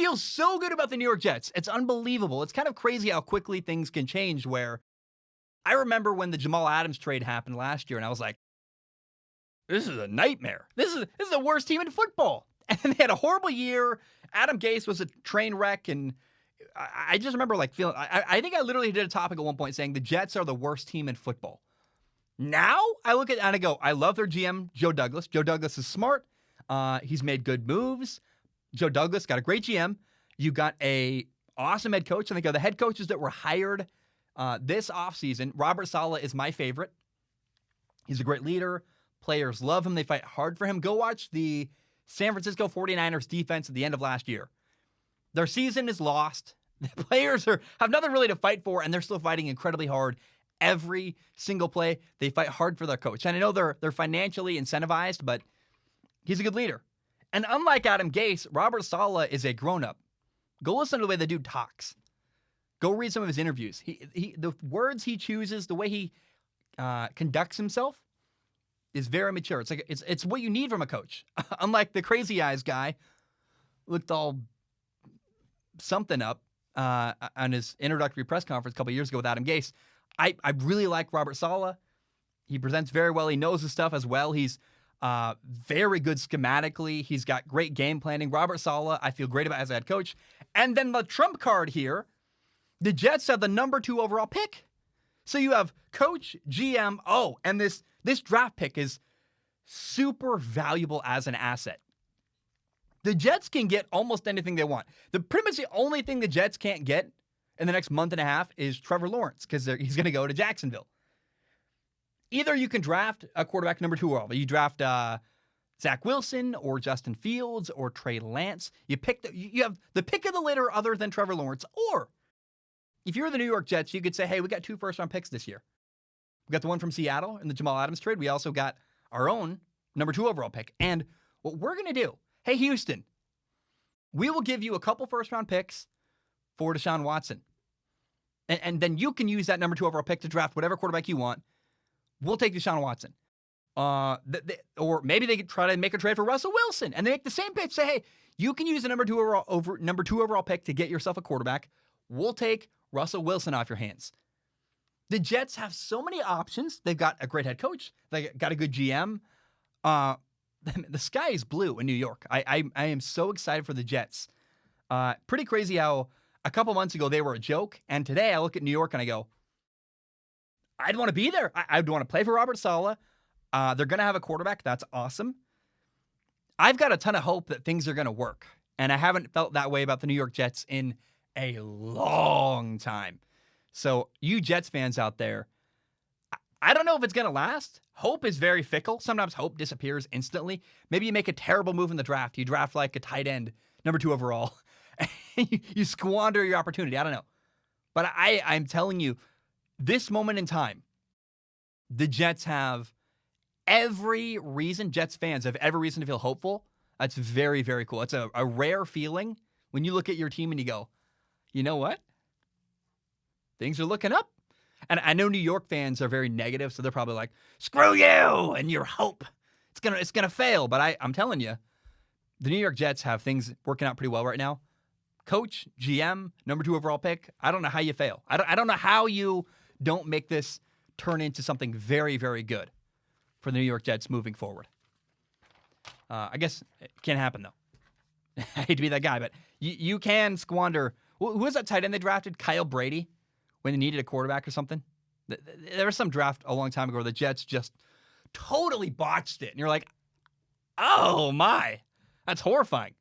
feel so good about the New York Jets. It's unbelievable. It's kind of crazy how quickly things can change where I remember when the Jamal Adams trade happened last year, and I was like, this is a nightmare. This is the worst team in football. And they had a horrible year. Adam Gase was a train wreck, and I just remember like feeling, I think I literally did a topic at one point saying the Jets are the worst team in football. Now I look at it and I go, I love their GM, Joe Douglas. Joe Douglas is smart. He's made good moves. Joe Douglas got a great GM. You got a awesome head coach. I think of the head coaches that were hired this offseason, Robert Saleh is my favorite. He's a great leader. Players love him. They fight hard for him. Go watch the San Francisco 49ers defense at the end of last year. Their season is lost. The players have nothing really to fight for, and they're still fighting incredibly hard. Every single play, they fight hard for their coach. And I know they're financially incentivized, but he's a good leader. And unlike Adam Gase, Robert Saleh is a grown-up. Go listen to the way the dude talks. Go read some of his interviews. The words he chooses, the way he conducts himself is very mature. It's what you need from a coach. Unlike the crazy eyes guy, looked all something up on his introductory press conference a couple years ago with Adam Gase. I really like Robert Saleh. He presents very well. He knows his stuff as well. He's very good schematically. He's got great game planning. Robert Saleh, I feel great about as a head coach. And then the trump card here, the Jets have the number 2 overall pick. So you have coach, GM, and this draft pick is super valuable as an asset. The Jets can get almost anything they want. Pretty much the only thing the Jets can't get in the next month and a half is Trevor Lawrence because he's going to go to Jacksonville. Either you can draft a quarterback number 2 overall. You draft Zach Wilson or Justin Fields or Trey Lance. You have the pick of the litter other than Trevor Lawrence. Or if you're the New York Jets, you could say, hey, we got 2 first-round picks this year. We got the one from Seattle in the Jamal Adams trade. We also got our own number 2 overall pick. And what we're going to do, hey, Houston, we will give you a couple first-round picks for Deshaun Watson. And then you can use that number 2 overall pick to draft whatever quarterback you want. We'll take Deshaun Watson. Or maybe they could try to make a trade for Russell Wilson. And they make the same pitch. Say, hey, you can use the number 2 overall pick to get yourself a quarterback. We'll take Russell Wilson off your hands. The Jets have so many options. They've got a great head coach. They got a good GM. The sky is blue in New York. I am so excited for the Jets. Pretty crazy how a couple months ago they were a joke. And today I look at New York and I go, I'd want to be there. I'd want to play for Robert Saleh. They're going to have a quarterback. That's awesome. I've got a ton of hope that things are going to work. And I haven't felt that way about the New York Jets in a long time. So you Jets fans out there, I don't know if it's going to last. Hope is very fickle. Sometimes hope disappears instantly. Maybe you make a terrible move in the draft. You draft like a tight end, number 2 overall. You squander your opportunity. I don't know. But I'm telling you, this moment in time, the Jets have every reason, Jets fans have every reason to feel hopeful. That's very, very cool. It's a rare feeling when you look at your team and you go, you know what? Things are looking up. And I know New York fans are very negative, so they're probably like, screw you and your hope. It's gonna fail. But I'm telling you, the New York Jets have things working out pretty well right now. Coach, GM, number 2 overall pick. I don't know how you fail. I don't know how you don't make this turn into something very, very good for the New York Jets moving forward. I guess it can't happen, though. I hate to be that guy, but you can squander. Who was that tight end they drafted? Kyle Brady, when they needed a quarterback or something? There was some draft a long time ago where the Jets just totally botched it. And you're like, oh, my. That's horrifying.